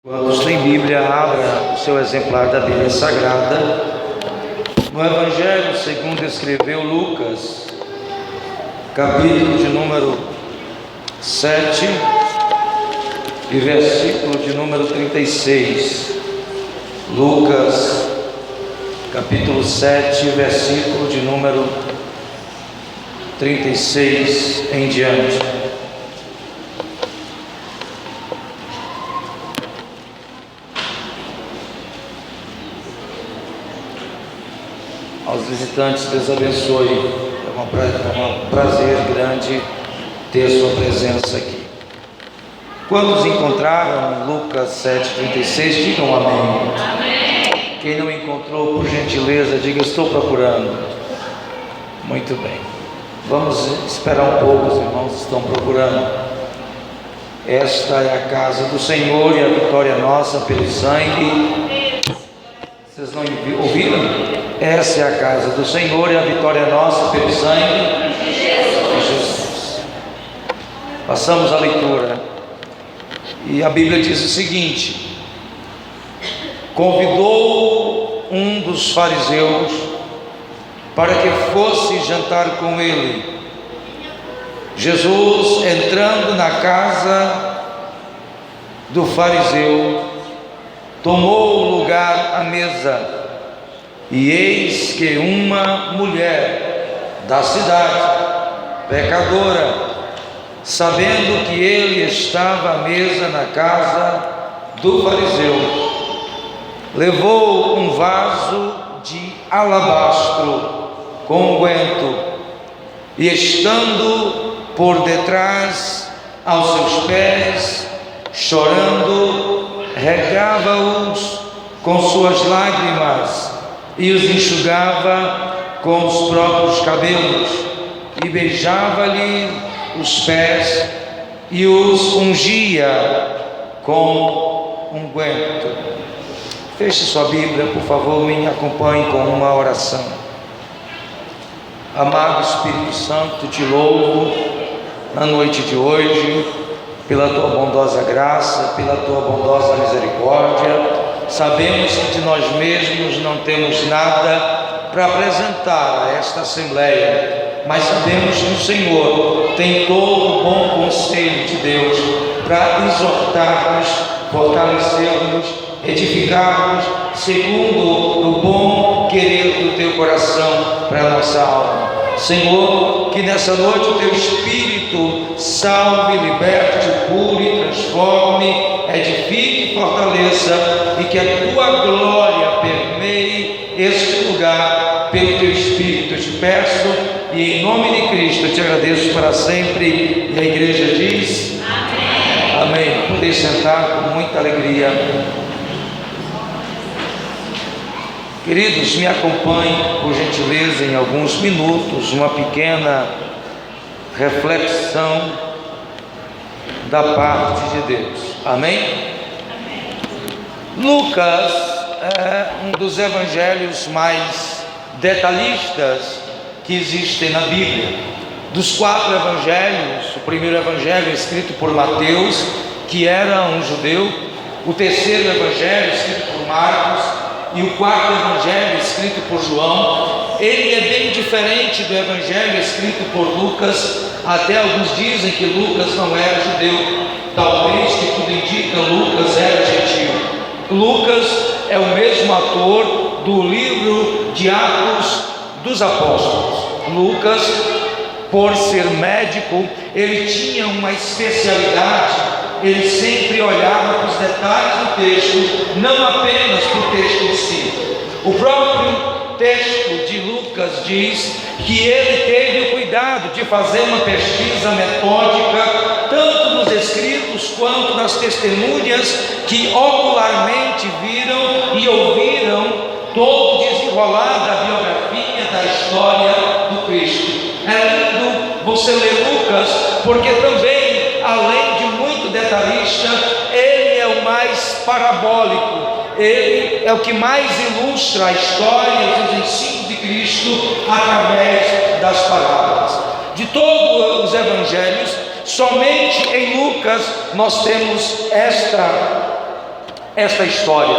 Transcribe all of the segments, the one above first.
Quantos têm Bíblia, abra o seu exemplar da Bíblia Sagrada no Evangelho segundo escreveu Lucas, capítulo de número 7 e versículo de número 36. Lucas, capítulo 7, versículo de número 36 em diante. Aos visitantes, Deus abençoe. É um prazer grande ter sua presença aqui. Quantos encontraram Lucas 7,36? Digam amém. Amém. Quem não encontrou, por gentileza, diga: estou procurando. Muito bem. Vamos esperar um pouco, os irmãos estão procurando. Esta é a casa do Senhor e a vitória nossa pelo sangue. Vocês não ouviram? Essa é a casa do Senhor e a vitória nossa pelo sangue de Jesus. Passamos a leitura. E a Bíblia diz o seguinte: convidou um dos fariseus para que fosse jantar com ele. Jesus, entrando na casa do fariseu, tomou o lugar à mesa. E eis que uma mulher da cidade, pecadora, sabendo que ele estava à mesa na casa do fariseu, levou um vaso de alabastro com unguento e, estando por detrás aos seus pés, chorando, regava-os com suas lágrimas e os enxugava com os próprios cabelos, e beijava-lhe os pés e os ungia com unguento. Feche sua Bíblia, por favor, me acompanhe com uma oração. Amado Espírito Santo, te louvo na noite de hoje pela tua bondosa graça, pela tua bondosa misericórdia. Sabemos que de nós mesmos não temos nada para apresentar a esta Assembleia, mas sabemos que o Senhor tem todo o bom conselho de Deus para exortar-nos, fortalecer-nos, edificar-nos, segundo o bom querer do teu coração para a nossa alma. Senhor, que nessa noite o teu Espírito salve, liberte, cure, transforme, edifique e fortaleça, e que a tua glória permeie este lugar pelo teu Espírito. Eu te peço e em nome de Cristo eu te agradeço para sempre. E a igreja diz amém. Amém. Podeis sentar com muita alegria. Queridos, me acompanhem por gentileza em alguns minutos, uma pequena reflexão da parte de Deus. Amém? Lucas é um dos evangelhos mais detalhistas que existem na Bíblia. Dos 4 evangelhos, o primeiro evangelho é escrito por Mateus, que era um judeu. O terceiro evangelho é escrito por Marcos. E o 4º evangelho escrito por João. Ele é bem diferente do evangelho escrito por Lucas. Até alguns dizem que Lucas não era judeu. Talvez, que tudo indica, Lucas era gentil. Lucas é o mesmo ator do livro de Atos dos Apóstolos. Lucas, por ser médico, ele tinha uma especialidade. Ele sempre olhava para os detalhes do texto, não apenas para o texto em si. O próprio texto de Lucas diz que ele teve o cuidado de fazer uma pesquisa metódica, tanto nos escritos quanto nas testemunhas que ocularmente viram e ouviram todo o desenrolar da biografia, da história do Cristo. É lindo você ler Lucas, porque também, além de muito detalhista, ele é o mais parabólico. Ele é o que mais ilustra a história e os ensinos de Cristo através das palavras. De todos os evangelhos, somente em Lucas nós temos esta esta história.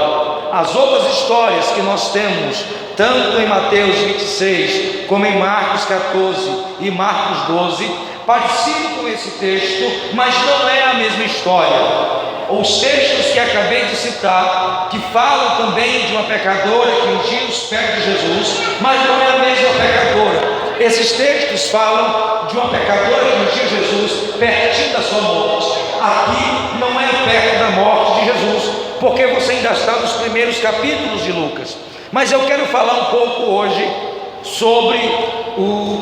As outras histórias que nós temos, tanto em Mateus 26, como em Marcos 14 e Marcos 12, parecido com esse texto, mas não é a mesma história. Os textos que acabei de citar, que falam também de uma pecadora que ungiu os pés de Jesus, mas não é a mesma pecadora. Esses textos falam de uma pecadora que ungiu Jesus pertinho da sua morte. Aqui não é perto da morte de Jesus, porque você ainda está nos primeiros capítulos de Lucas. Mas eu quero falar um pouco hoje sobre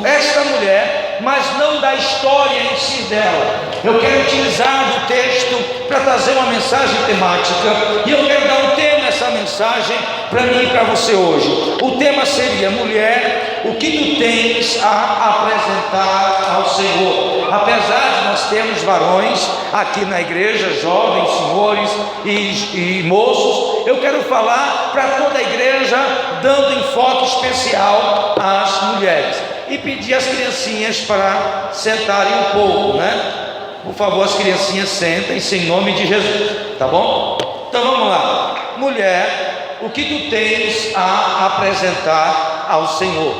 esta mulher, mas não da história em si dela. Eu quero utilizar do texto para trazer uma mensagem temática, e eu quero dar um tema a essa mensagem para mim e para você hoje. O tema seria: mulher, o que tu tens a apresentar ao Senhor? Apesar de nós termos varões aqui na igreja, jovens, senhores e moços, eu quero falar para toda a igreja, dando enfoque especial às mulheres, e pedir às criancinhas para sentarem um pouco, né? Por favor, as criancinhas sentem-se em nome de Jesus, tá bom? Então vamos lá. Mulher, o que tu tens a apresentar ao Senhor?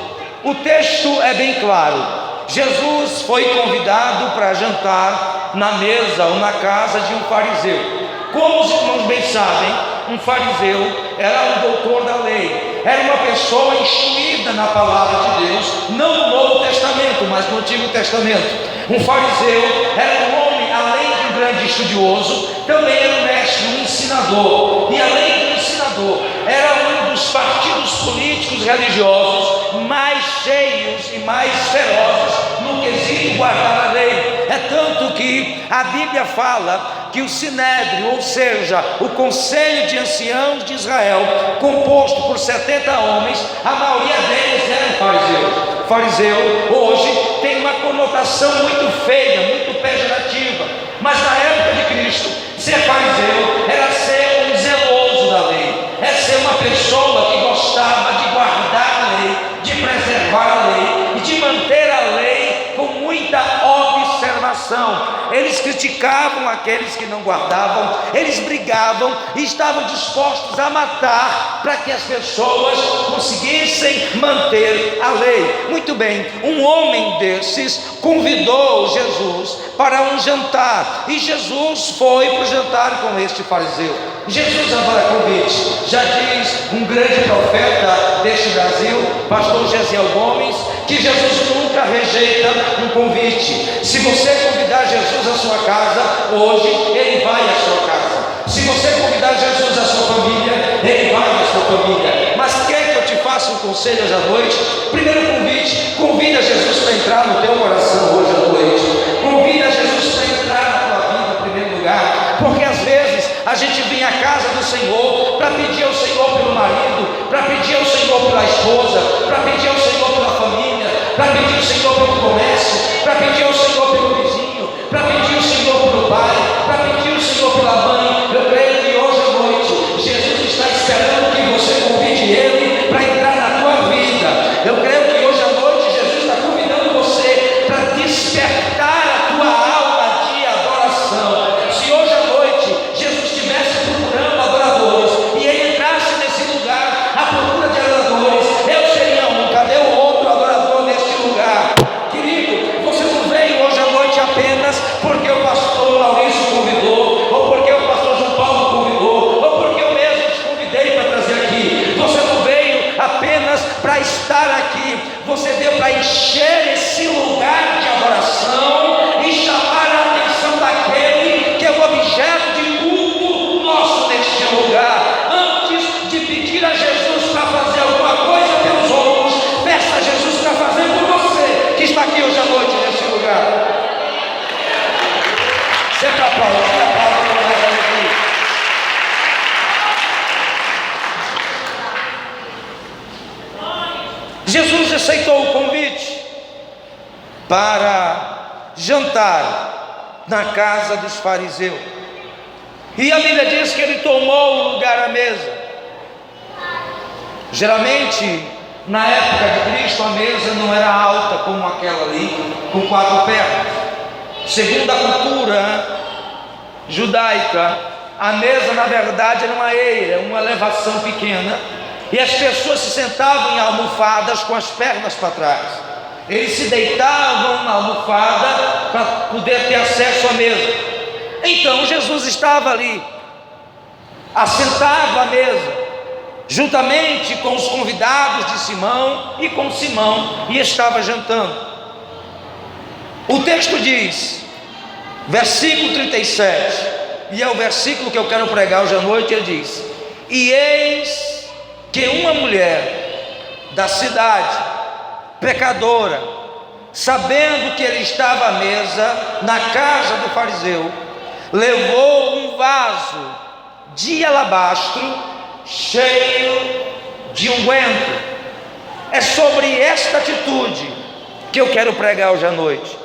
O texto é bem claro. Jesus foi convidado para jantar na mesa ou na casa de um fariseu. Como os irmãos bem sabem, um fariseu era um doutor da lei, era uma pessoa instruída na palavra de Deus, não no Novo Testamento, mas no Antigo Testamento. Um fariseu era um homem, além de um grande estudioso, também era um mestre, um ensinador, e além do ensinador, era um dos partidos políticos religiosos mais cheios e mais ferozes no quesito guardar a lei. É tanto que a Bíblia fala que o Sinédrio, ou seja, o Conselho de Anciãos de Israel, composto por 70 homens, a maioria deles eram fariseus. Fariseu hoje tem uma conotação muito feia, muito pejorativa, mas na época de Cristo, ser fariseu era ser um zeloso da lei, é ser uma pessoa que gostava de guardar a lei, de preservar a lei e de manter a lei com muita observação. Eles criticavam aqueles que não guardavam, eles brigavam e estavam dispostos a matar para que as pessoas conseguissem manter a lei. Muito bem, um homem desses convidou Jesus para um jantar, e Jesus foi para o jantar com este fariseu. Jesus agora convite, já diz um grande profeta deste Brasil, pastor Gesiel Gomes, que Jesus nunca rejeita um convite. Se você convidar Jesus à sua casa, hoje ele vai à sua casa. Se você convidar Jesus à sua família, ele vai à sua família. Mas quer que eu te faça um conselho hoje à noite? Primeiro convite: convida Jesus para entrar no teu coração hoje à noite. Convida Jesus para entrar na tua vida em primeiro lugar, porque às vezes a gente vem à casa do Senhor para pedir ao Senhor pelo marido, para pedir ao Senhor pela esposa, para pedir ao Senhor pela família, para pedir ao Senhor pelo comércio, para pedir ao Senhor pelo vizinho, para pedir ao Senhor pelo pai, para pedir ao Senhor pela mãe. Eu creio que hoje à noite Jesus está esperando que você convide Ele para entrar na tua vida. Eu creio que hoje à noite Jesus está convidando você para despertar a tua alma de adoração. Se hoje à noite Jesus estivesse procurando adoradores e Ele entrasse nesse lugar à procura de adoradores, eu seria um. Cadê o outro adorador neste lugar? Querido, você não veio hoje à noite apenas porque o pastor Maurício convidou, ou porque o pastor João Paulo convidou, ou porque eu mesmo te convidei para trazer aqui. Você não veio apenas para estar aqui, você veio para encher esse lugar de adoração e chamar a atenção daquele que é o objeto de culto nosso neste lugar. Antes de pedir a Jesus para fazer alguma coisa pelos outros, peça a Jesus para fazer por você que está aqui hoje à noite nesse lugar. Sempre aplaude, Jesus aceitou o convite para jantar na casa dos fariseus, e a Bíblia diz que ele tomou o lugar à mesa. Geralmente, na época de Cristo, a mesa não era alta como aquela ali, com 4 pernas. Segundo a cultura judaica, A mesa, na verdade, era uma eira, uma elevação pequena, e as pessoas se sentavam em almofadas com as pernas para trás. Eles se deitavam na almofada para poder ter acesso à mesa. Então Jesus estava ali, assentado à mesa, juntamente com os convidados de Simão e com Simão, e estava jantando. O texto diz, versículo 37, e é o versículo que eu quero pregar hoje à noite. Ele diz: e eis que uma mulher da cidade, pecadora, sabendo que ele estava à mesa na casa do fariseu, levou um vaso de alabastro cheio de unguento. É sobre esta atitude que eu quero pregar hoje à noite.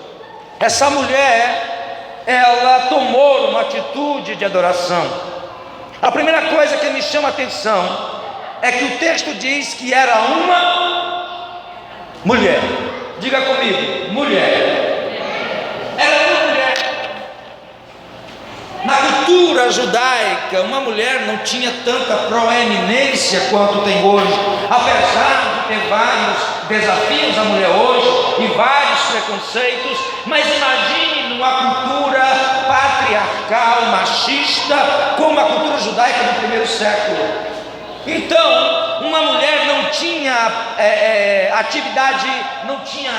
Essa mulher, ela tomou uma atitude de adoração. A primeira coisa que me chama a atenção é que o texto diz que era uma mulher. Diga comigo, mulher. Era uma mulher. Na cultura judaica, uma mulher não tinha tanta proeminência quanto tem hoje. Apesar de ter vários desafios a mulher hoje e vários preconceitos, mas imagine numa cultura patriarcal, machista, como a cultura judaica do primeiro século. Então, uma mulher não tinha atividade, não tinha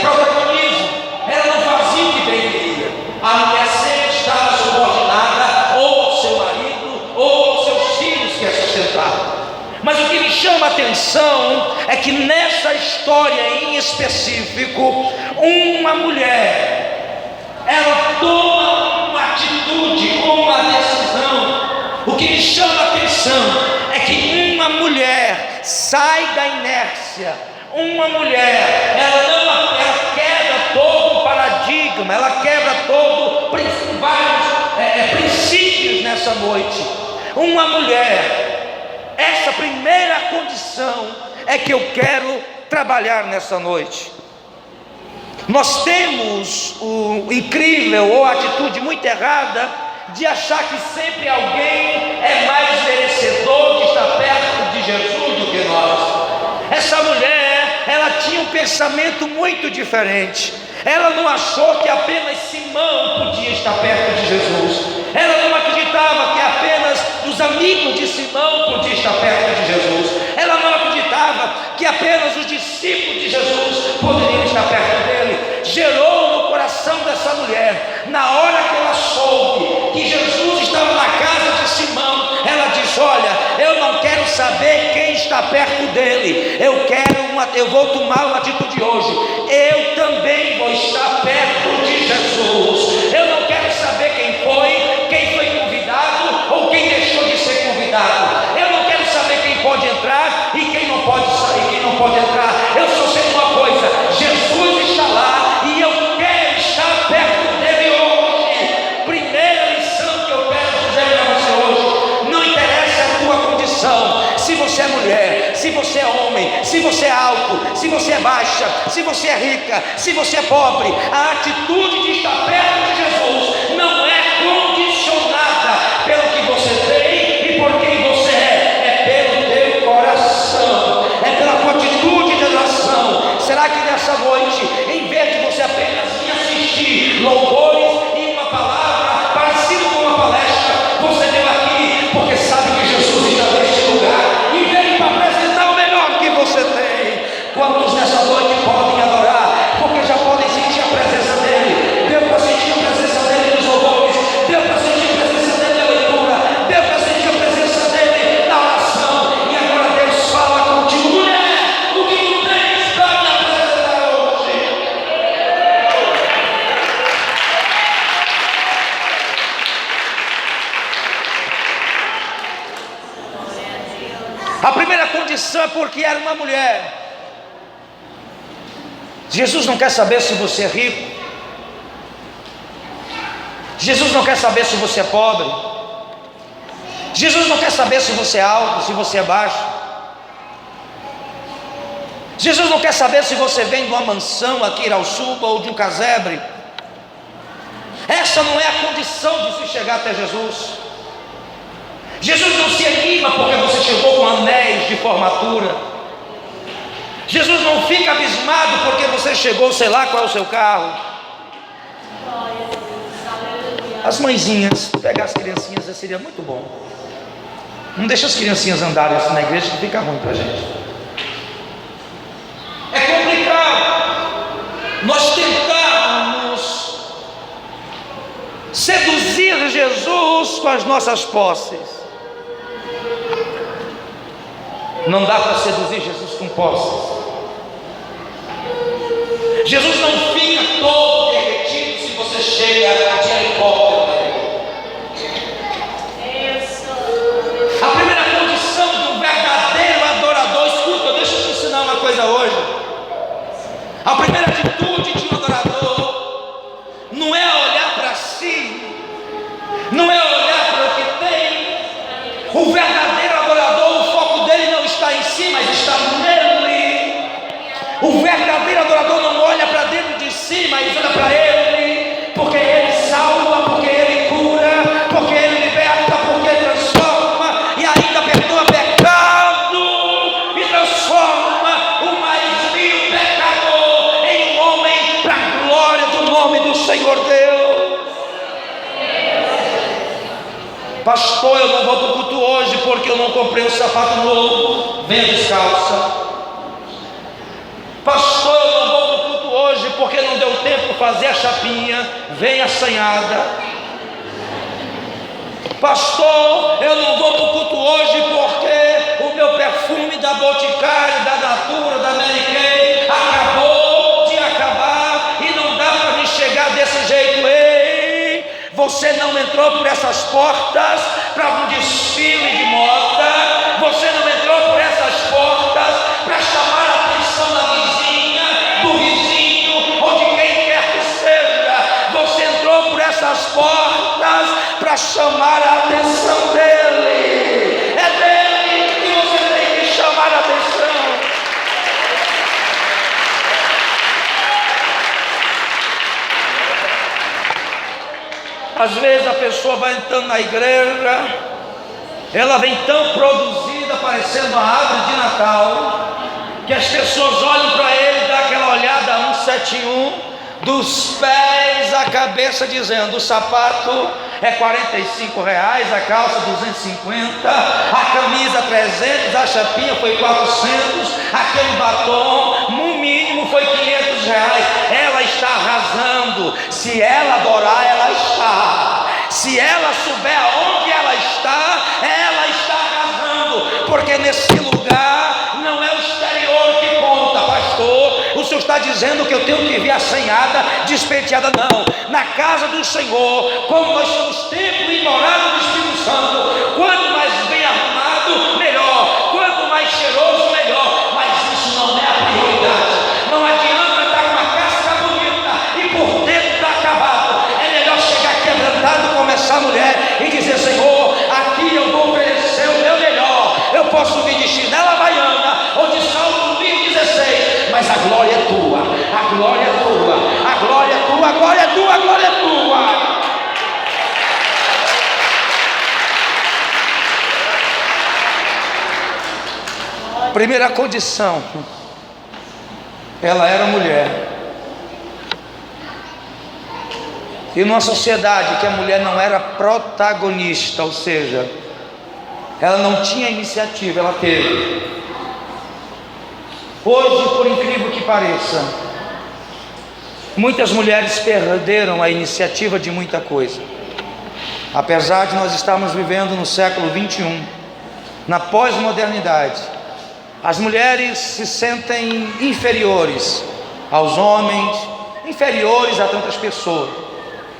protagonismo, ela não fazia o que deveria. A mulher sempre estava subordinada ou ao seu marido ou aos seus filhos que a sustentavam. Mas o que me chama a atenção é que nessa história em específico, uma mulher, ela toma uma atitude, uma decisão. O que me chama a atenção é que uma mulher sai da inércia. Uma mulher, ela quebra todo o paradigma, ela quebra vários princípios nessa noite. Uma mulher, essa primeira condição é que eu quero trabalhar nessa noite. Nós temos o incrível ou a atitude muito errada de achar que sempre alguém é mais merecedor de estar perto de Jesus do que nós. Essa mulher, ela tinha um pensamento muito diferente. Ela não achou que apenas Simão podia estar perto de Jesus. Ela não acreditava que apenas os amigos de Simão podiam estar perto de Jesus. Ela não acreditava que apenas os discípulos de Jesus poderiam estar perto dele. Gerou no coração dessa mulher, na hora que ela soube que Jesus estava na casa de Simão, ela disse: olha, eu não quero saber quem está perto dele, eu vou tomar uma atitude hoje. Eu também vou estar perto de Jesus. Eu não quero saber quem foi convidado ou quem deixou de ser convidado. Eu não quero saber quem pode entrar e quem não pode sair, quem não pode entrar. Eu só sei uma coisa: Jesus está lá e eu quero estar perto dele hoje. Primeira lição que eu quero dizer para você hoje: não interessa a tua condição, se você é mulher, se você é homem, se você é alto, se você é baixa, se você é rica, se você é pobre. A atitude de estar perto de Jesus não é condicionada pelo que você tem e por quem você é pelo teu coração, é pela tua atitude de adoração. Será que nessa noite, em vez de você apenas vir assistir louvores e uma palavra parecida com uma palestra, você veio aqui porque sabe que Jesus está neste lugar e veio para apresentar o melhor que você tem? Quantos nessa noite podem adorar porque já podem sentir a presença dele? Deu para sentir a presença dele nos louvores, deu para sentir a presença dele na leitura, deu para sentir a presença dele na oração, e agora Deus fala contigo: mulher, o que tu tens para me apresentar hoje? A primeira condição é porque era uma mulher. Jesus não quer saber se você é rico. Jesus não quer saber se você é pobre. Jesus não quer saber se você é alto, se você é baixo. Jesus não quer saber se você vem de uma mansão aqui em Irauçuba ou de um casebre. Essa não é a condição de se chegar até Jesus. Jesus não se anima porque você chegou com anéis de formatura. Jesus não fica abismado porque você chegou, sei lá qual é o seu carro. As mãezinhas, pegar as criancinhas seria muito bom. Não deixa as criancinhas andarem assim na igreja que fica ruim para a gente. É complicado nós tentarmos seduzir Jesus com as nossas posses. Não dá para seduzir Jesus com posses. Jesus não fica todo derretido se você chega de helicóptero. A primeira condição de um verdadeiro adorador, escuta, deixa eu te ensinar uma coisa hoje. A primeira atitude de um adorador não é olhar para si, não é olhar para o que tem. O verdadeiro adorador, o foco dele não está em si, mas está nele. O verdadeiro adorador não olha para dentro de si, mas olha para ele, porque ele salva, porque ele cura, porque ele liberta, porque ele transforma e ainda perdoa pecado e transforma o mais vil pecador em um homem para a glória do nome do Senhor Deus. Pastor, eu não vou para o culto hoje porque eu não comprei um sapato novo. Venha descalça. Pastor, eu não vou para o culto hoje porque não deu tempo para fazer a chapinha. Venha assanhada. Pastor, eu não vou para o culto hoje porque o meu perfume da Boticário, da Natura, da Mary Kay acabou de acabar e não dá para me chegar desse jeito. Ei, você não entrou por essas portas para um desfile de moda. Você não entrou por essas portas para chamar a atenção da vizinha, do vizinho ou de quem quer que seja. Você entrou por essas portas para chamar a atenção dele. É dele que você tem que chamar a atenção. Às vezes a pessoa vai entrando na igreja, ela vem tão produzida, parecendo uma árvore de Natal, que as pessoas olham para ele e dão aquela olhada 171, dos pés à cabeça, dizendo: o sapato é R$45, a calça 250, a camisa 300, a chapinha foi 400, aquele batom no mínimo foi R$500. Ela está arrasando. Se ela adorar, ela está. Se ela souber aonde ela está arrasando, porque nesse lugar não é o exterior que conta. Pastor, o senhor está dizendo que eu tenho que vir assanhada, despenteada? Não. Na casa do Senhor, como nós somos templo e morada do Espírito Santo, quanto mais bem arrumado, melhor. Quanto mais cheiroso, melhor. Mas isso não é a prioridade. Não adianta estar com uma casca bonita e por dentro está acabado. É melhor chegar quebrantado como essa mulher e dizer: Senhor, aqui eu vou oferecer o meu melhor. Eu posso vir de chinela havaiana ou de salto 16, mas a glória é tua, a glória é tua, a glória é tua, a glória é tua, a glória é tua. Primeira condição, ela era mulher. E numa sociedade que a mulher não era protagonista, ou seja, ela não tinha iniciativa, ela teve. Hoje, por incrível que pareça, muitas mulheres perderam a iniciativa de muita coisa. Apesar de nós estarmos vivendo no século 21, na pós-modernidade, as mulheres se sentem inferiores aos homens, inferiores a tantas pessoas.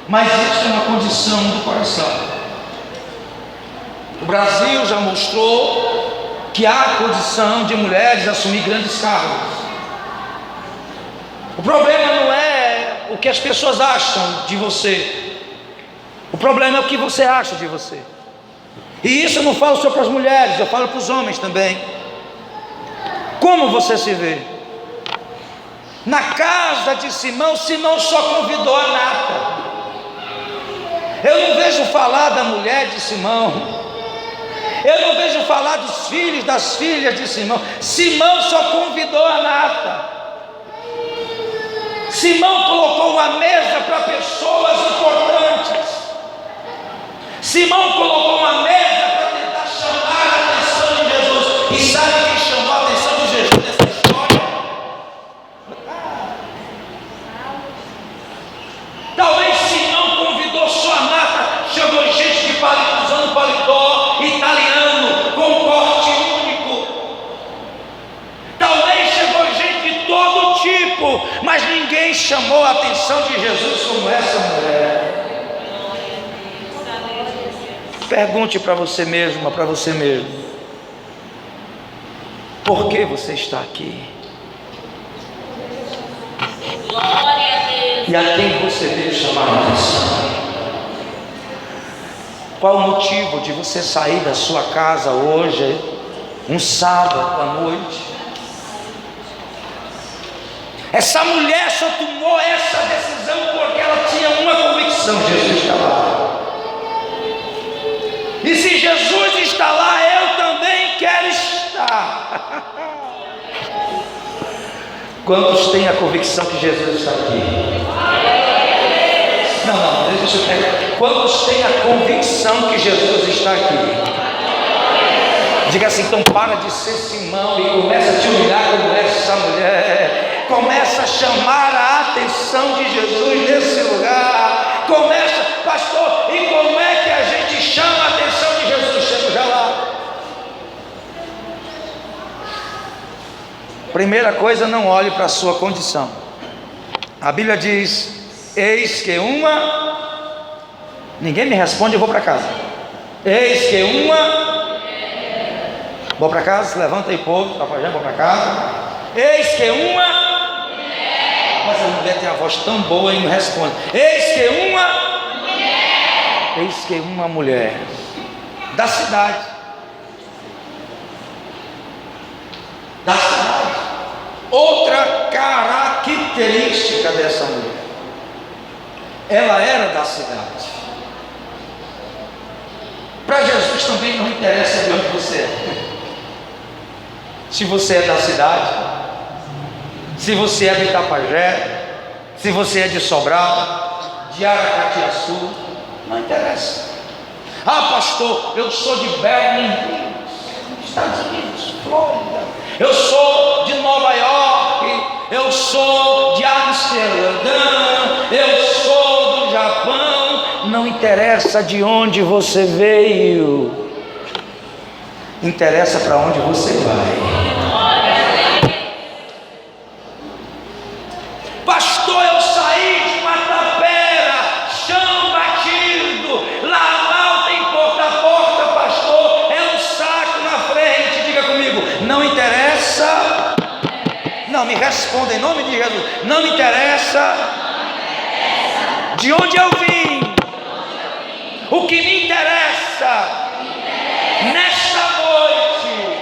Mas isso é uma condição do coração. O Brasil já mostrou que há condição de mulheres assumir grandes cargos. O problema não é o que as pessoas acham de você. O problema é o que você acha de você. E isso eu não falo só para as mulheres, eu falo para os homens também. Como você se vê? Na casa de Simão, Simão só convidou a nata. Eu não vejo falar da mulher de Simão. Eu não vejo falar dos filhos, das filhas de Simão. Simão só convidou a nata. Simão colocou uma mesa para pessoas importantes. Simão colocou uma mesa para tentar chamar a atenção de Jesus. E sabe quem chamou a atenção de Jesus nessa história? Talvez Simão convidou só a nata, chamou gente de paletó, usando paletó italiano, com corte único. Talvez chegou gente de todo tipo, mas ninguém chamou a atenção de Jesus como essa mulher. Pergunte para você mesma, para você mesmo: por que você está aqui? E a quem você deve chamar a atenção? Qual o motivo de você sair da sua casa hoje, um sábado à noite? Essa mulher só tomou essa decisão porque ela tinha uma convicção: Jesus está lá. E se Jesus está lá, eu também quero estar. Quantos têm a convicção que Jesus está aqui? Não, deixa eu pegar. Quantos têm a convicção que Jesus está aqui? Diga assim: então para de ser Simão e começa a te humilhar como essa mulher. Começa a chamar a atenção de Jesus nesse lugar. Começa, pastor, e como é que a gente chama a atenção de Jesus? Chega já lá. Primeira coisa, não olhe para a sua condição. A Bíblia diz: eis que uma... Ninguém me responde, eu vou para casa. Eis que uma... Vou para casa, se levanta aí, povo, vou para casa. Eis que uma... Mas a mulher tem a voz tão boa e não responde. Eis que uma... Eis que uma mulher da cidade. Outra característica dessa mulher: ela era da cidade. Para Jesus também não interessa de onde você é. Se você é da cidade, se você é de Itapajé, se você é de Sobral, de Aracatiaçu, não interessa. Ah, pastor, eu sou de Berlim, Estados Unidos, Flórida. Eu sou de Nova York, eu sou de Amsterdã, eu sou do Japão. Não interessa de onde você veio, interessa para onde você vai. Pastor, eu saí de Matapera, chão batido, lá mal tem porta a porta, pastor, é um saco na frente. Diga comigo: não interessa. Não, me responda em nome de Jesus. Não me interessa de onde eu vim. O que me interessa nesta noite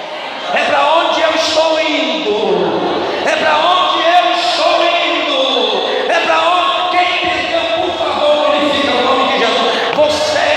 é para onde eu estou indo. É para onde eu estou indo. É para onde. Quem entendeu, por favor, glorifica o nome de Jesus. Você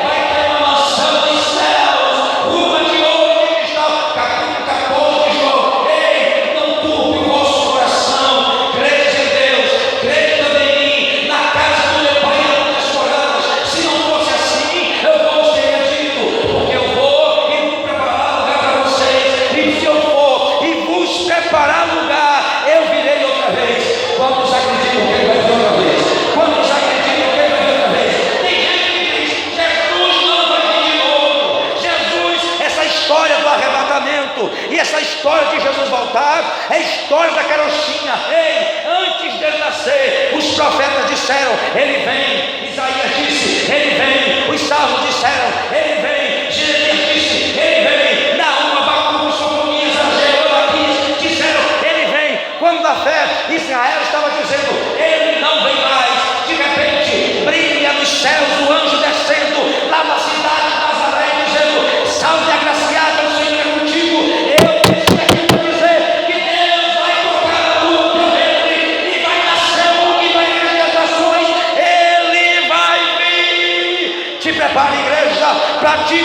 vai ter uma mansão dos céus, rua de ouro e cristal. Capítulo 14 de João. Ei, não turbe o vosso coração. Crede em Deus, crede também em mim. Na casa do meu pai há muitas moradas. Se não fosse assim, eu vou ter dito, porque eu vou e vou preparar lugar para vocês. E se eu for e vos preparar lugar, eu virei outra vez. Quantos acreditam que ele vai vir outra vez? Quantos acreditam que ele vai vir outra vez? Tem gente que diz: Jesus não vai vir de novo. Jesus, essa história do arrebatamento e essa história de Jesus voltar é a história da carochinha. Ei, antes dele nascer, os profetas disseram: ele vem. Isaías disse: ele vem. Os salmos disseram: ele vem. Jeremias disse: ele vem. Naum, Abacuque, Sofonias, Ageu, Malaquias disseram: ele vem. Quando na fé Israel estava dizendo: ele não vem mais, de repente brilha nos céus o anjo descendo lá na cidade de Nazaré, dizendo: salve agraciada, o Senhor é contigo. Eu deixei aqui para dizer que Deus vai tocar a tua trombeta e vai nascer um que vai reger as nações. Ele vai vir. Te prepare, igreja, para te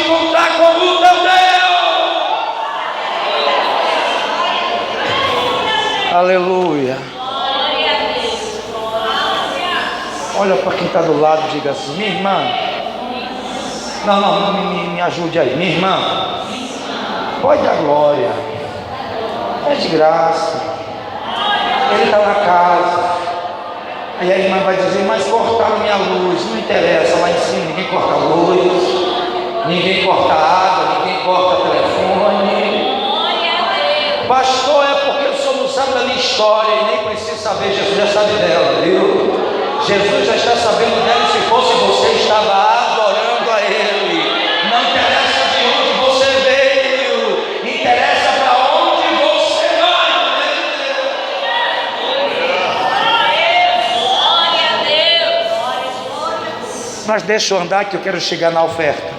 Aleluia. Olha para quem está do lado e diga assim: minha irmã. Não, me ajude aí. Minha irmã, pode dar glória. É de graça. Ele está na casa. Aí a irmã vai dizer: mas cortaram minha luz. Não interessa, lá em cima ninguém corta luz, ninguém corta água, ninguém corta telefone. Pastor, é porque o senhor não sabe da minha história e nem precisa saber. Jesus já sabe dela, viu? Jesus já está sabendo dela. Se fosse você, estava adorando a Ele. Não interessa de onde você veio, interessa para onde você vai. Glória a Deus. Mas deixa eu andar que eu quero chegar na oferta.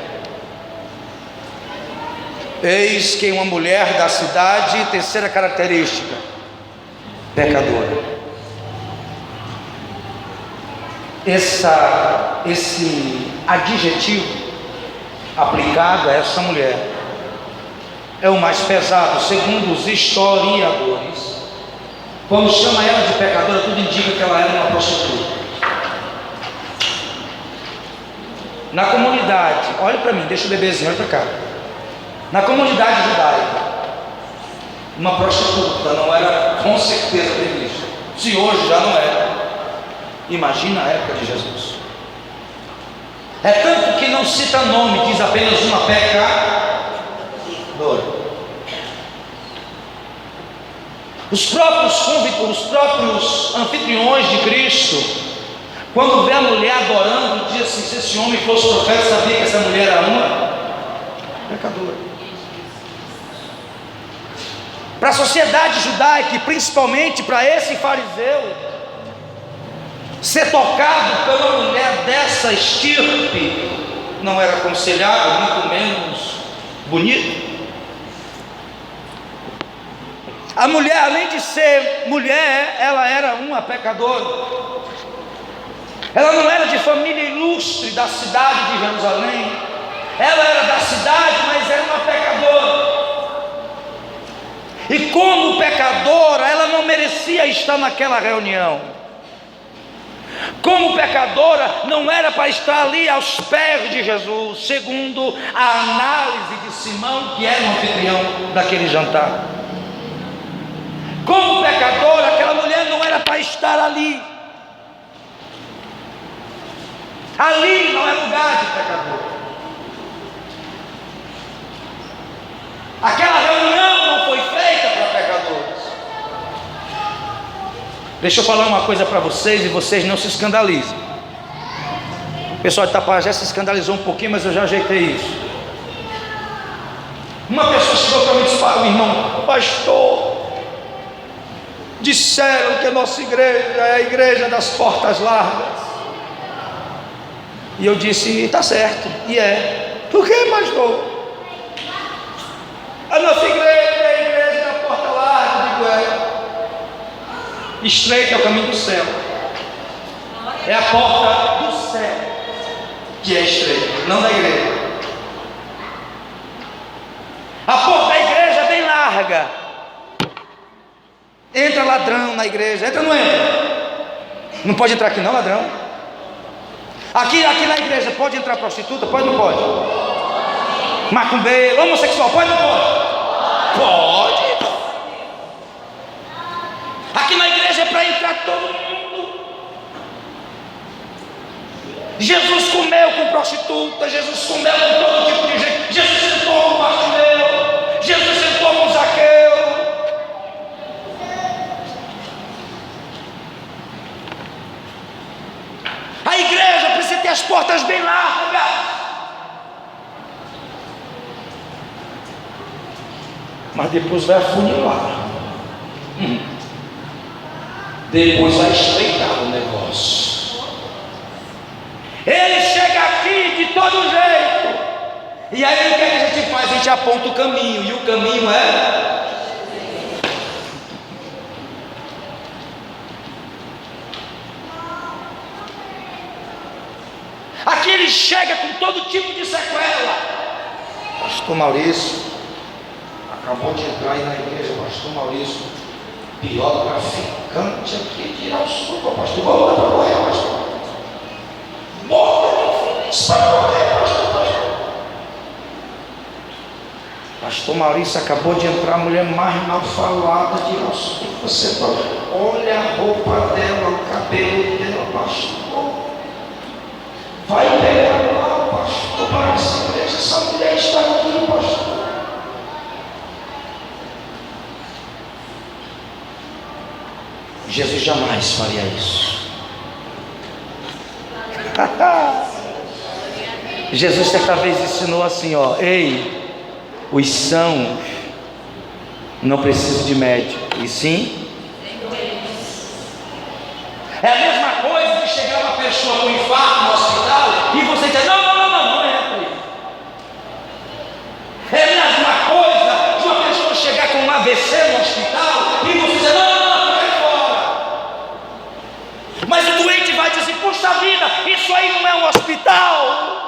Eis que uma mulher da cidade, terceira característica, pecadora. Esse adjetivo aplicado a essa mulher é o mais pesado, segundo os historiadores. Quando chama ela de pecadora, tudo indica que ela era uma prostituta. Na comunidade, olhe para mim, deixa o bebezinho, olha para cá. Na comunidade judaica, uma prostituta não era com certeza bem-vista. Se hoje já não era, imagina a época de Jesus. É tanto que não cita nome, diz apenas uma pecadora. Os próprios anfitriões de Cristo, quando vê a mulher adorando, diz assim: se esse homem fosse profeta, sabia que essa mulher era uma pecadora. Para a sociedade judaica e principalmente para esse fariseu, ser tocado pela mulher dessa estirpe não era aconselhável, muito menos bonito. A mulher, além de ser mulher, ela era uma pecadora. Ela não era de família ilustre da cidade de Jerusalém. Ela era da cidade, mas era uma pecadora. E como pecadora, ela não merecia estar naquela reunião. Como pecadora, não era para estar ali aos pés de Jesus, segundo a análise de Simão, que era o anfitrião daquele jantar. Como pecadora, aquela mulher não era para estar ali. Ali não é lugar de pecador. Aquela reunião não foi feita para pecadores. Deixa eu falar uma coisa para vocês e vocês não se escandalizem. O pessoal de Itapajé se escandalizou um pouquinho, mas eu já ajeitei isso. Uma pessoa chegou para mim e disse: para o irmão, pastor, disseram que a nossa igreja é a igreja das portas largas. E eu disse: está certo, e é. Por que, pastor? A nossa igreja é a igreja da porta larga. Eu digo: é. Estreito é o caminho do céu. É a porta do céu que é estreita, não da igreja. A porta da igreja é bem larga. Entra ladrão na igreja. Entra ou não entra? Não pode entrar aqui não, ladrão. Aqui na igreja pode entrar prostituta? Pode ou não pode? Macumbeiro, homossexual, pode ou não pode? Pode. Aqui na igreja é para entrar todo mundo. Jesus comeu com prostituta, Jesus comeu com todo tipo de gente. Jesus sentou com Bartimeu, Jesus sentou com Zaqueu. A igreja precisa ter as portas bem largas. Mas depois vai afunilar. Depois vai estreitar o negócio. Ele chega aqui de todo jeito. E aí o que a gente faz? A gente aponta o caminho. E o caminho é... Aqui ele chega com todo tipo de sequela. Pastor Maurício acabou de entrar aí na igreja. Pastor Maurício pior traficante aqui de Irauçuba, pastor. Vamos lá para morrer, pastor. Morre, isso para morrer, pastor. Pastor Maurício, acabou de entrar a mulher mais mal falada de Irauçuba. Você olha a roupa dela, o cabelo dela, pastor. Vai pegar lá, pastor, para essa igreja. Essa mulher está aqui, pastor. Jesus jamais faria isso. Jesus certa vez ensinou assim, ó: ei, os sãos não precisam de médico, e sim. É a mesma coisa de chegar uma pessoa com infarto no hospital e você dizer: não é para isso. É a mesma coisa de uma pessoa chegar com um AVC no hospital e você dizer: não. Mas o doente vai dizer: puxa vida, isso aí não é um hospital.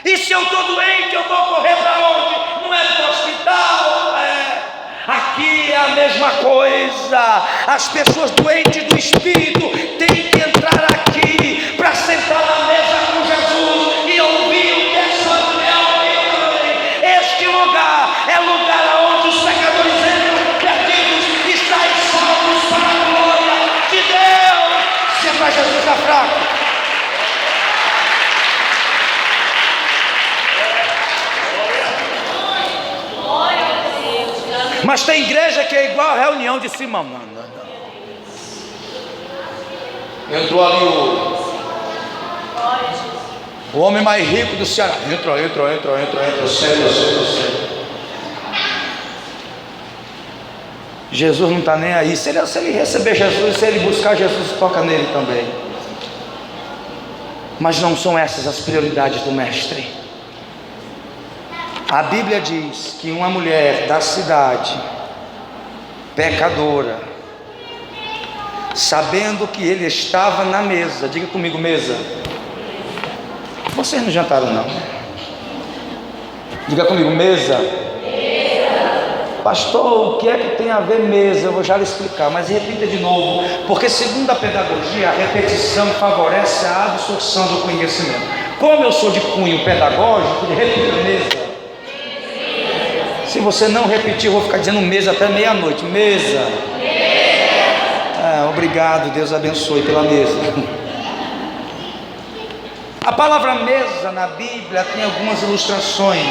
E se eu estou doente, eu vou correr para onde? Não é para o hospital. Aqui é a mesma coisa. As pessoas doentes do Espírito têm que entrar aqui para sentar na mesa com Jesus e ouvir o que essa mulher ouviu também. Este lugar é lugar onde os pecadores entram perdidos e saem salvos para a glória de Deus. Se é para Jesus está fraco. Mas tem igreja que é igual a reunião de Simão. Não. Entrou ali o homem mais rico do Ceará. Entra. Senta. Jesus não está nem aí. Se ele receber Jesus, se ele buscar Jesus, toca nele também. Mas não são essas as prioridades do mestre. A Bíblia diz que uma mulher da cidade, pecadora, sabendo que ele estava na mesa, diga comigo, mesa. Vocês não jantaram não? Diga comigo, mesa. Pastor, o que é que tem a ver mesa? Eu vou já lhe explicar, mas repita de novo, porque segundo a pedagogia, a repetição favorece a absorção do conhecimento. Como eu sou de cunho pedagógico, repita mesa. Se você não repetir, eu vou ficar dizendo mesa até meia-noite. Mesa. Obrigado, Deus abençoe pela mesa. A palavra mesa na Bíblia tem algumas ilustrações.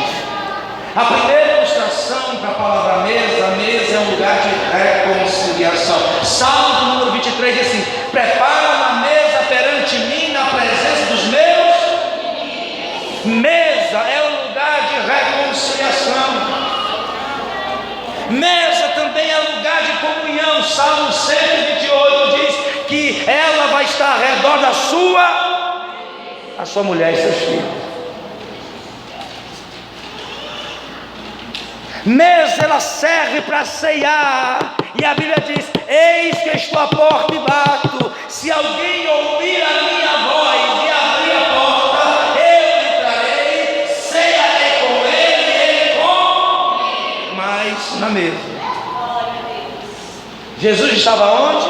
A primeira ilustração para a palavra mesa é um lugar de reconciliação. Salmo número 23 diz assim: prepara uma mesa perante mim na presença dos meus. Mesa é um lugar de reconciliação. Mesa também é lugar de comunhão. Salmo 128 diz que ela vai estar ao redor da sua mulher e seus filhos. Mesa, ela serve para ceiar. E a Bíblia diz: eis que estou à porta e bato. Se alguém ouvir a minha voz e abrir a porta, eu entrarei, cearei com ele e ele comigo. Mas na mesa. Jesus estava onde?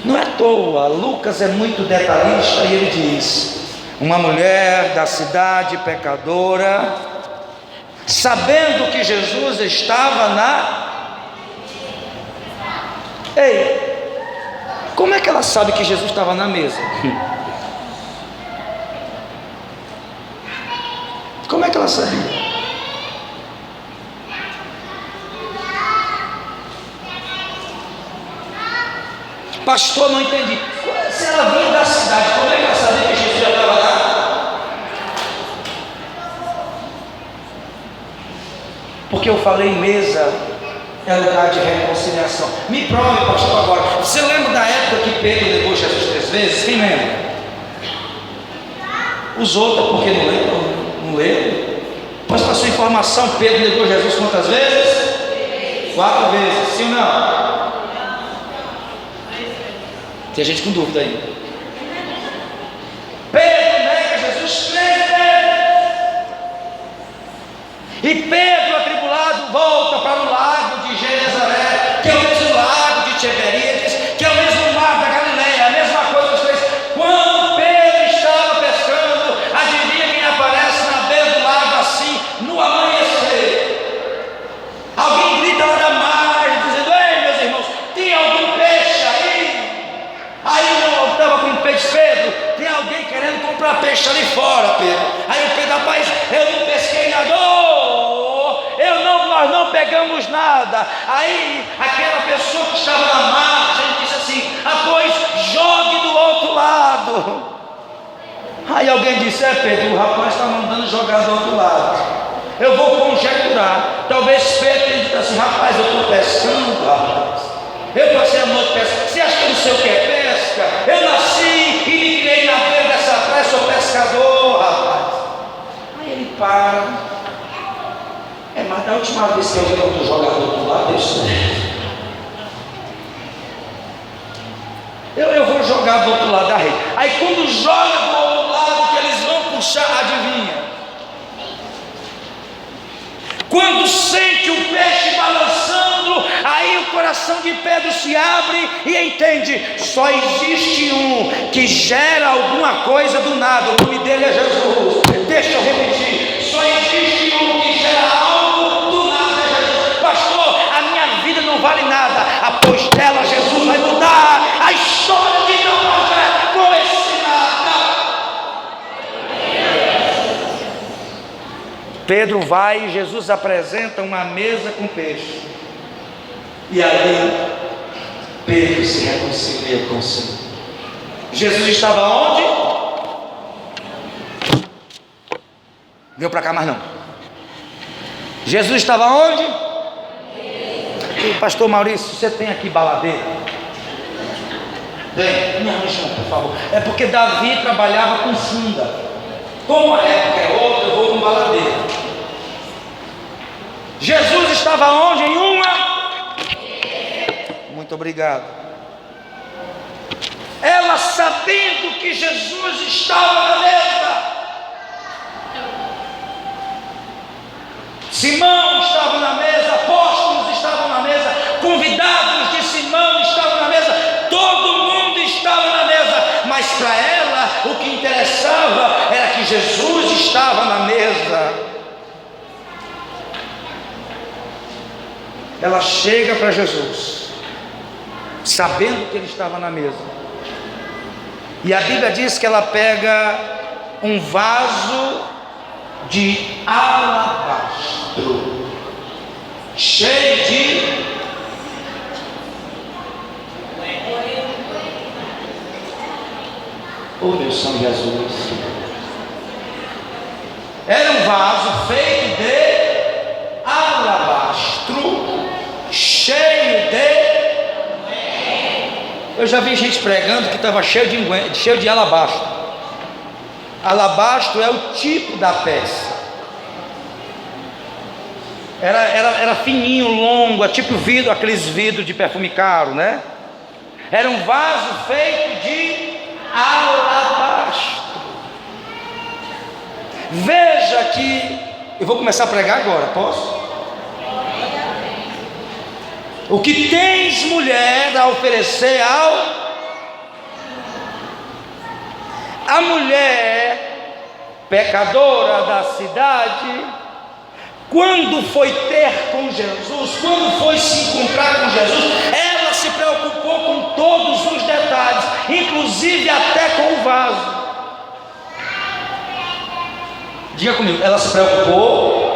Não é à toa, Lucas é muito detalhista e ele diz: uma mulher da cidade pecadora, sabendo que Jesus estava Ei, como é que ela sabe que Jesus estava na mesa? Como é que ela sabia? Pastor, não entendi. Se ela vinha da cidade, como é que ela sabia que Jesus já estava lá? Porque eu falei mesa é lugar de reconciliação. Me prove, pastor, agora. Você lembra da época que Pedro negou Jesus 3 vezes? Quem lembra? Os outros, porque não lembram? Não lembram? Mas para sua informação, Pedro negou Jesus quantas vezes? 4 vezes, sim ou não? Tem gente com dúvida aí. Pedro nega Jesus 3 vezes. E Pedro, atribulado, volta para o lado de Genezaré, que é o mesmo lago de Tiberíades, que é o mesmo mar da Galileia, a mesma coisa os três. Quando Pedro estava pescando, adivinha quem aparece na beira do lago assim, no amanhecer? Alguém grita lá da margem, dizendo: ei, meus irmãos, tem algum peixe aí? Aí eu estava com o peixe, Pedro, tem alguém querendo comprar peixe ali fora, Pedro. Aí o Pedro: rapaz, eu não pesquei nada, nós não pegamos nada. Aí aquela pessoa que estava na margem disse assim: pois jogue do outro lado. Aí alguém disse: Pedro, o rapaz está mandando jogar do outro lado. Eu vou conjecturar. Talvez Pedro tenha dito assim: rapaz, eu estou pescando, rapaz. Eu passei a noite pescando. Você acha que eu não sei o que é pesca? Eu nasci e me criei na beira dessa praia, sou pescador, rapaz. Aí ele para. Mas da última vez que eu vi outro jogador do outro lado, eu vou jogar do outro lado da rede. Aí quando joga do outro lado, que eles vão puxar, adivinha? Quando sente o peixe balançando, aí o coração de Pedro se abre e entende: só existe um que gera alguma coisa do nada, o nome dele é Jesus. Deixa eu repetir: só existe um que gera algo do nada, é Jesus. Pastor, a minha vida não vale nada, após dela Jesus vai mudar a história de meu projeto com esse nada. Pedro vai e Jesus apresenta uma mesa com peixe. E ali Pedro se reconcilia com o Senhor. Jesus estava onde? Veio para cá mais não. Jesus estava onde? Pastor Maurício, você tem aqui baladeira? Tem? Me arranja, por favor. É porque Davi trabalhava com funda. Como a época é outra, eu vou com baladeira. Jesus estava onde? Em uma? Muito obrigado. Ela, sabendo que Jesus estava na mesa, Simão estava na mesa, apóstolos estavam na mesa, convidados de Simão estavam na mesa, todo mundo estava na mesa, mas para ela o que interessava era que Jesus estava na mesa. Ela chega para Jesus, sabendo que ele estava na mesa, e a Bíblia diz que ela pega um vaso de alabastro, cheio de meu São Jesus. Era um vaso feito de alabastro, cheio de... Eu já vi gente pregando que estava cheio de alabastro. Alabastro é o tipo da peça. Era fininho, longo, tipo vidro, aqueles vidros de perfume caro, né? Era um vaso feito de alabastro. Veja que eu vou começar a pregar agora, posso? O que tens, mulher, a oferecer a mulher pecadora da cidade, quando foi ter com Jesus, quando foi se encontrar com Jesus, ela se preocupou com todos os detalhes, inclusive até com o vaso. Diga comigo, ela se preocupou.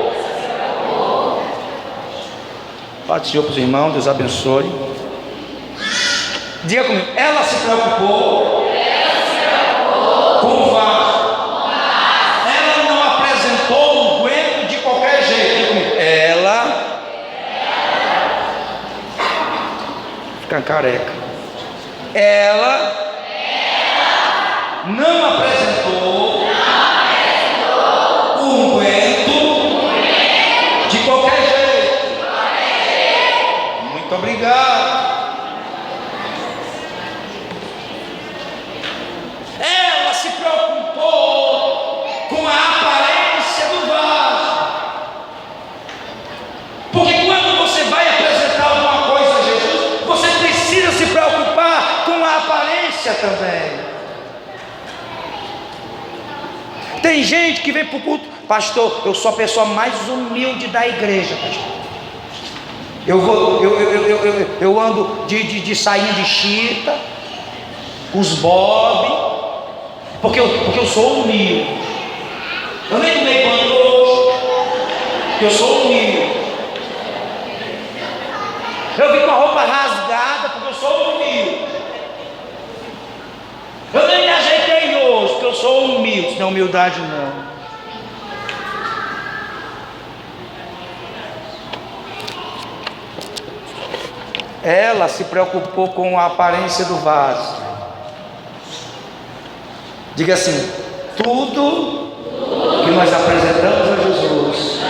Pai do Senhor para os irmãos, Deus abençoe. Diga comigo, ela se preocupou com o vaso. Ela não apresentou o aguento de qualquer jeito. Diga comigo, ela fica careca. Ela não apresentou o aguento de qualquer jeito. Muito obrigado. Ela se preocupou com a aparência do vaso, porque quando você vai apresentar também. Tem gente que vem para o culto, pastor, eu sou a pessoa mais humilde da igreja, pastor. Eu ando de sainha de chita, os bob, porque eu sou humilde. Eu nem tomei banho hoje, porque eu sou humilde. Eu vim com a roupa rasgada, porque eu sou humilde. Eu nem me ajeitei hoje, porque eu sou humilde. Não é humildade não. Ela se preocupou com a aparência do vaso. Diga assim: tudo que nós apresentamos a Jesus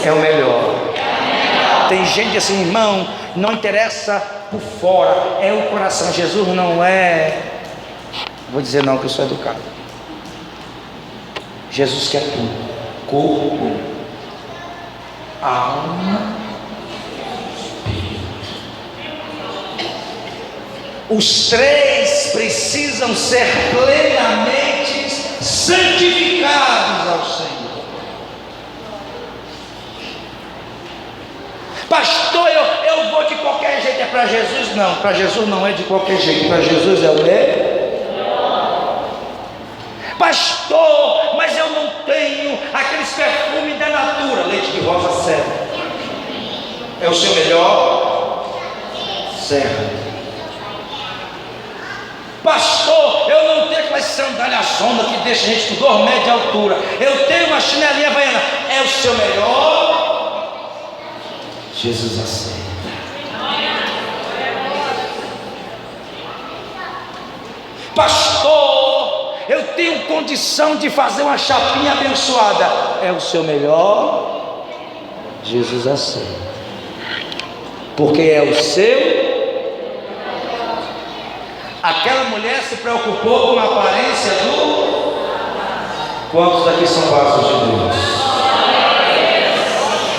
é o melhor. Tem gente assim, irmão, não interessa por fora, é o coração. Jesus não é, vou dizer não, que eu sou educado. Jesus quer tudo: corpo, alma, os três precisam ser plenamente santificados ao Senhor. Pastor, eu vou de qualquer jeito. É para Jesus? Não, para Jesus não é de qualquer jeito. Para Jesus é o melhor. Pastor, mas eu não tenho aqueles perfumes da Natura. Leite de rosa sério. É o seu melhor? Certo. Pastor, eu não tenho aquelas sandálias sonda que deixa a gente com 2 metros de altura. Eu tenho uma chinelinha havaiana. É o seu melhor? Jesus aceita. Pastor, eu tenho condição de fazer uma chapinha abençoada. É o seu melhor? Jesus aceita. Porque é o seu. Aquela mulher se preocupou com a aparência do. Quantos aqui são vasos de Deus?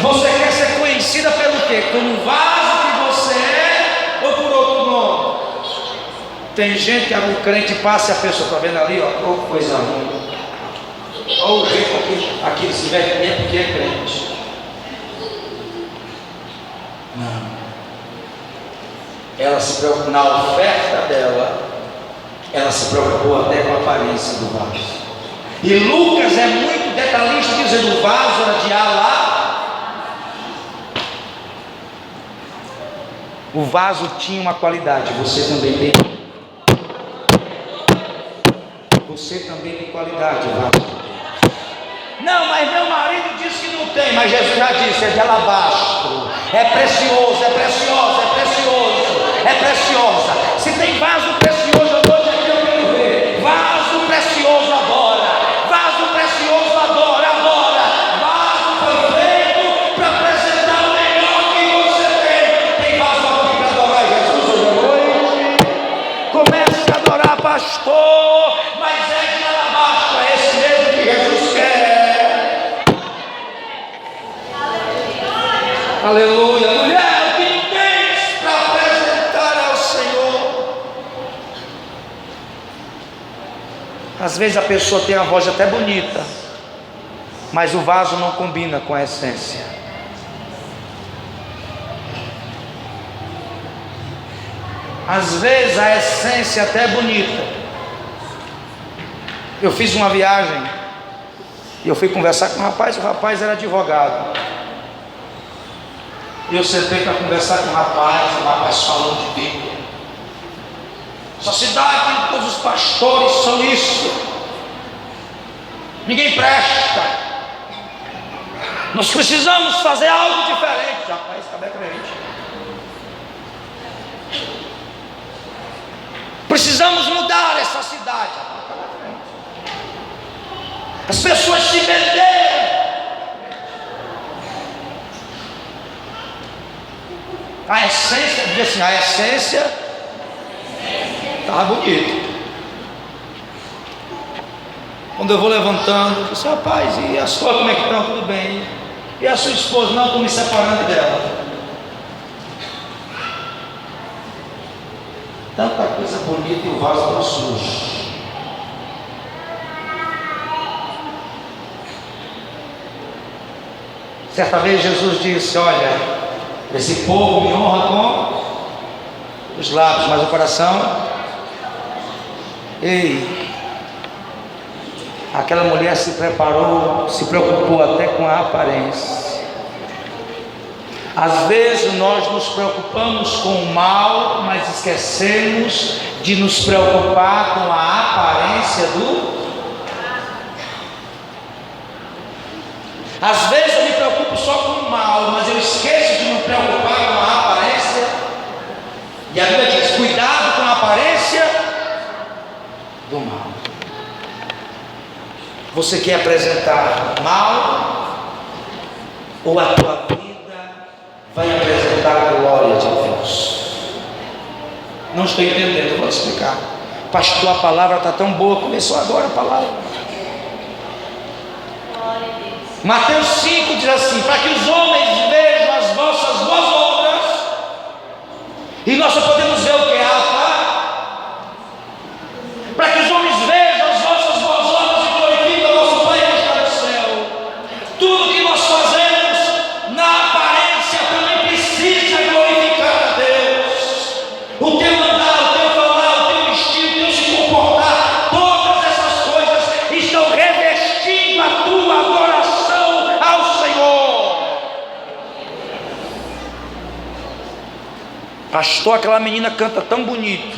Você quer ser conhecida pelo quê? Como vaso que você é ou por outro nome? Tem gente que o crente passa e a pessoa está vendo ali, ó, oh, coisa ruim. Ou o jeito aqui se veste bem porque é crente. Não. Ela se preocupou na oferta dela, ela se preocupou até com a aparência do vaso. E Lucas é muito detalhista, dizendo: o vaso era de Alá. O vaso tinha uma qualidade, você também tem. Você também tem qualidade, vaso. Não, mas meu marido disse que não tem. Mas Jesus já disse: é de alabastro, é precioso, é preciosa, é precioso, é preciosa. Se tem vaso precioso, hoje aqui eu quero ver. Vaso precioso adora, vaso precioso adora, adora. Vaso foi feito para apresentar o melhor que você tem. Tem vaso aqui para adorar Jesus hoje à noite? Comece a adorar, pastor, mas é de alabastro, é esse mesmo que Jesus quer. Aleluia. Mulher, o que tens para apresentar ao Senhor? Às vezes a pessoa tem a voz até bonita, mas o vaso não combina com a essência. Às vezes a essência até é bonita. Eu fiz uma viagem e eu fui conversar com o rapaz era advogado. E eu sentei para conversar com o rapaz falando de Bíblia. Essa cidade, todos os pastores são isso. Ninguém presta. Nós precisamos fazer algo diferente. Rapaz, cadê crente? Precisamos mudar essa cidade. As pessoas se venderam. A essência, diz assim, a essência estava bonita. Quando eu vou levantando, eu disse: rapaz, e as coisas como é que estão? Tudo bem. E a sua esposa? Não, estou me separando dela. Tanta coisa. coisa bonita e o vaso está sujo. Certa vez Jesus disse: olha, esse povo me honra com os lábios, mas o coração, ei, aquela mulher se preparou, se preocupou até com a aparência. Às vezes nós nos preocupamos com o mal, mas esquecemos de nos preocupar com a aparência do. Às vezes eu me preocupo só com o mal, mas eu esqueço de me preocupar com a aparência. E a Bíblia diz: cuidado com a aparência do mal. Você quer apresentar mal, ou a tua vida vai apresentar a glória de Deus? Não estou entendendo, eu vou explicar. Pastor, a palavra está tão boa, começou agora a palavra. Mateus 5 diz assim: para que os homens vejam as vossas boas obras, e nós só podemos ver o que há para que os homens vejam as vossas boas obras e glorifiquem o nosso Pai que está no céu. Tudo que nós fazemos na aparência também precisa glorificar a Deus. O teu andar, o teu falar, o teu vestir, o teu se comportar, todas essas coisas estão revestindo a tua adoração ao Senhor. Pastor, aquela menina canta tão bonito,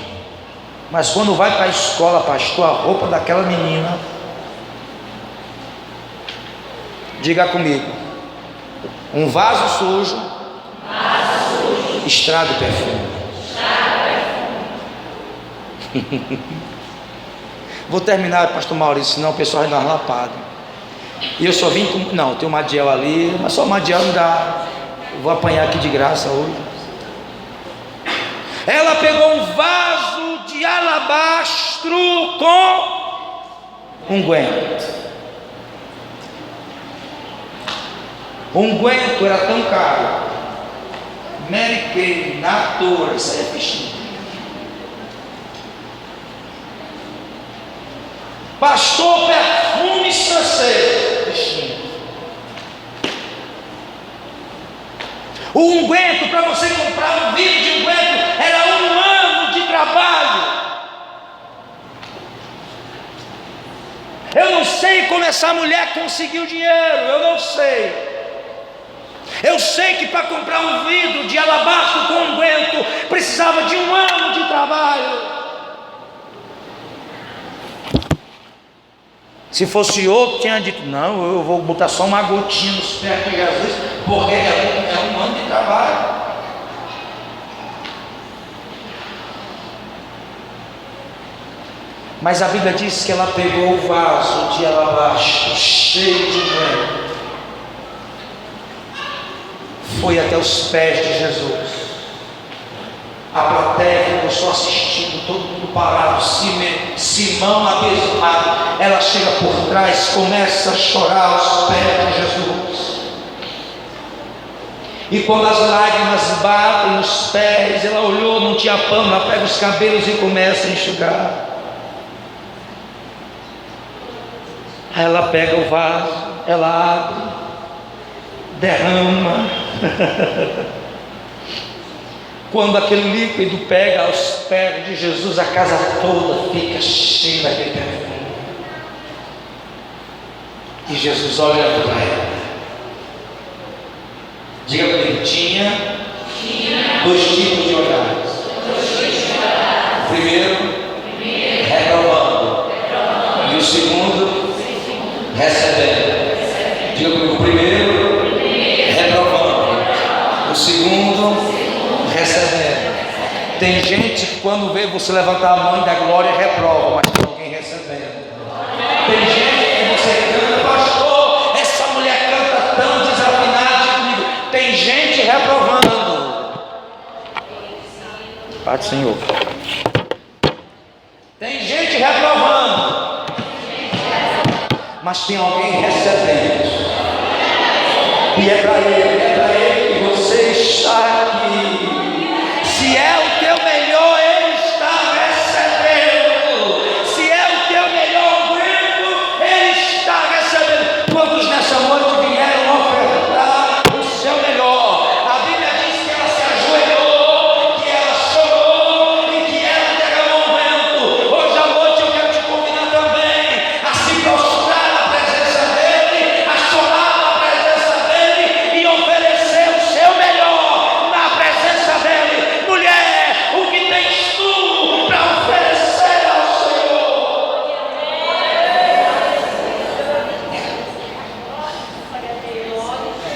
mas quando vai para a escola, pastor, a roupa daquela menina, diga comigo, um vaso sujo, estraga o perfume. Vou terminar, pastor Maurício, senão o pessoal vai dar uma lapada. E eu só vim com. Não, tem uma Madiel ali, mas só uma Madiel não dá. Eu vou apanhar aqui de graça hoje. Ela pegou um vaso de alabastro com unguento. O unguento era tão caro. Mary Kay, Natura, isso aí é fichinho. Pastor, perfumes francês, fichinho. O unguento, para você comprar um vidro de unguento, era 1 ano de trabalho. Eu não sei como essa mulher conseguiu dinheiro, eu não sei. Eu sei que para comprar um vidro de alabastro com unguento precisava de 1 ano de trabalho. Se fosse outro, tinha dito: não, eu vou botar só uma gotinha nos pés, porque às vezes, porque é 1 ano de trabalho. Mas a Bíblia diz que ela pegou o vaso de alabastro cheio de unguento, foi até os pés de Jesus. A plateia ficou só assistindo, todo mundo parado, Simão abismado. Ela chega por trás, começa a chorar aos pés de Jesus. E quando as lágrimas batem nos pés, ela olhou, não tinha pano, ela pega os cabelos e começa a enxugar. Aí ela pega o vaso, ela abre, derrama. Quando aquele líquido pega aos pés de Jesus, a casa toda fica cheia daquele perfume. E Jesus olha para ela. Diga para ele: tinha 2 tipos de olhares. O primeiro, reprovando. E o segundo, recebendo. Diga comigo: o primeiro, reprovando. O segundo, recebendo. Tem gente que quando vê você levantar a mão e dar glória, reprova, mas tem alguém recebendo. Tem gente que você canta: pastor, essa mulher canta tão desafinada comigo. Tem gente reprovando. Pai do Senhor. Tem gente reprovando, mas tem alguém recebendo. E é para ele que você está aqui. Se é o teu melhor, ele está recebendo.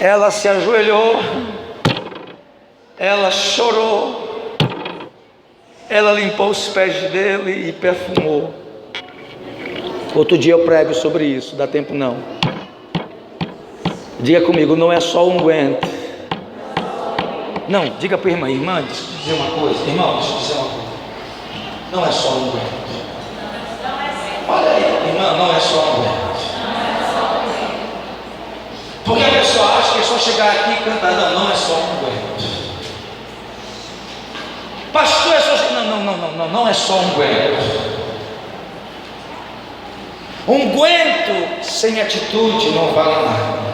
Ela se ajoelhou, ela chorou, ela limpou os pés dele e perfumou. Outro dia eu prego sobre isso, dá tempo não. Diga comigo, não é só unguento. Não, diga para a irmã, irmã, deixa eu te dizer uma coisa. Irmão, deixa eu te dizer uma coisa. Não é só unguento. Olha aí, irmã, não é só unguento. Porque a pessoa acha que é só chegar aqui e cantar. Não, não é só unguento. Pastor, é só... Não é só unguento. Unguento sem atitude não vale nada.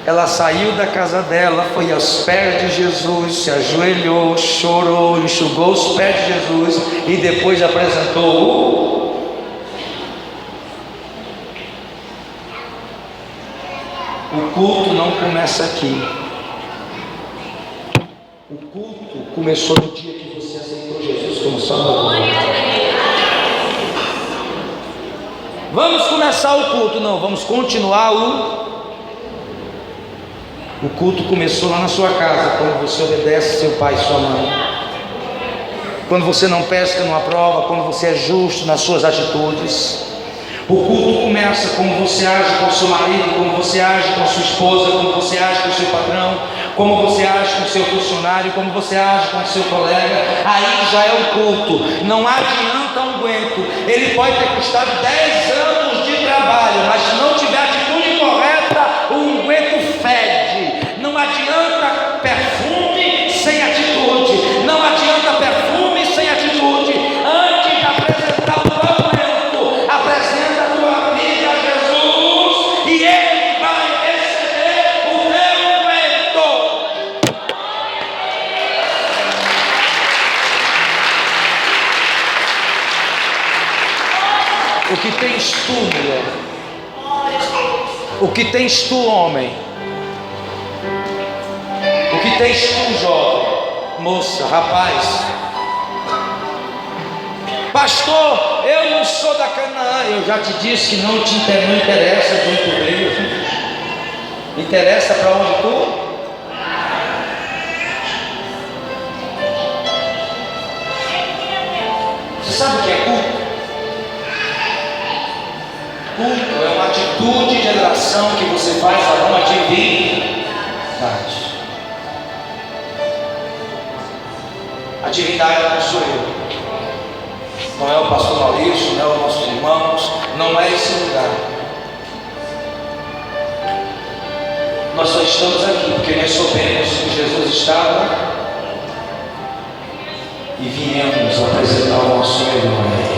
Ela saiu da casa dela, foi aos pés de Jesus, se ajoelhou, chorou, enxugou os pés de Jesus e depois apresentou o culto. Não começa aqui. O culto começou no dia que você aceitou Jesus como Salvador. Vamos começar o culto? Não, vamos continuar o culto começou lá na sua casa, quando você obedece seu pai e sua mãe, quando você não pesca numa prova, quando você é justo nas suas atitudes. O culto começa como você age com seu marido, como você age com sua esposa, como você age com seu patrão, como você age com seu funcionário, como você age com seu colega. Aí já é o culto. Não adianta unguento, ele pode ter custado 10 anos de trabalho, mas se não tiver atitude correta, o unguento fede. Não adianta perfume sem atitude. Não adianta perfume sem atitude. Antes de apresentar o unguento, apresenta a tua vida a Jesus e Ele vai receber o teu unguento. O que tens tu, mulher? O que tens tu, homem? O que tens tu, jovem, moça, rapaz? Pastor, eu não sou da Canaã. Eu já te disse que não interessa de onde tu veio. Interessa para onde tu? Você sabe o que é culto? Culto é uma atitude de adoração que você faz a uma divindade. A divindade não sou eu, não é o pastor Maurício, não é os nossos irmãos, não é esse lugar. Nós só estamos aqui porque nós soubemos que Jesus estava e viemos apresentar o nosso melhor a Ele.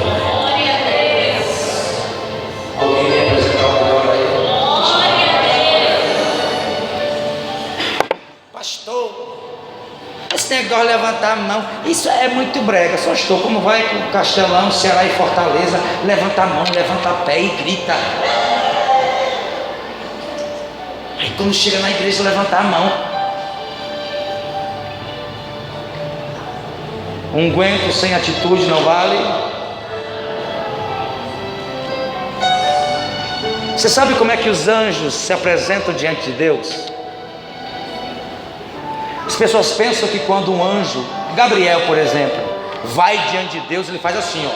Alguém vem apresentar o melhor a Ele? Pastor, esse negócio de levantar a mão, isso é muito brega. Só estou como vai com o Castelão, Ceará e Fortaleza, levanta a mão, levanta o pé e grita. Aí quando chega na igreja, levantar a mão. Unguento sem atitude não vale. Você sabe como é que os anjos se apresentam diante de Deus? As pessoas pensam que quando um anjo, Gabriel por exemplo, vai diante de Deus, ele faz assim, ó: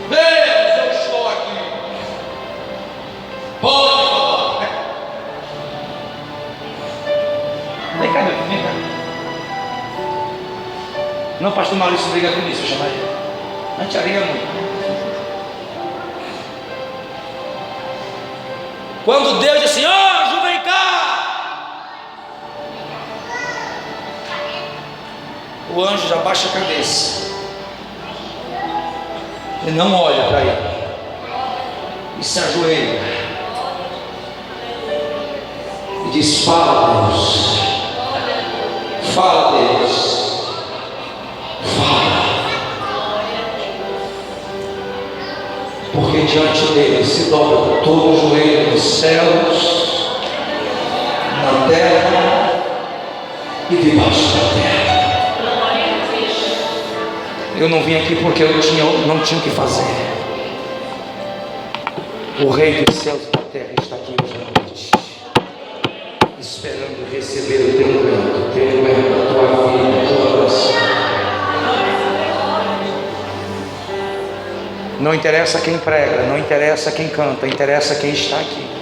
Deus, eu estou aqui, pode falar. Vem cá, meu filho, vem cá. Não, pastor Maurício briga com isso, eu chamar ele. A gente briga muito. Quando Deus diz assim: anjo, vem cá, o anjo já baixa a cabeça, ele não olha para ele e se ajoelha e diz: fala, Deus, fala, Deus, fala. Porque diante dele se dobra todo o joelho nos céus, na terra e debaixo da terra. Eu não vim aqui porque eu não tinha o que fazer. O Rei dos céus e da terra está aqui hoje à noite, esperando receber o teu momento, a tua vida, a tua oração. Não interessa quem prega, não interessa quem canta, interessa quem está aqui.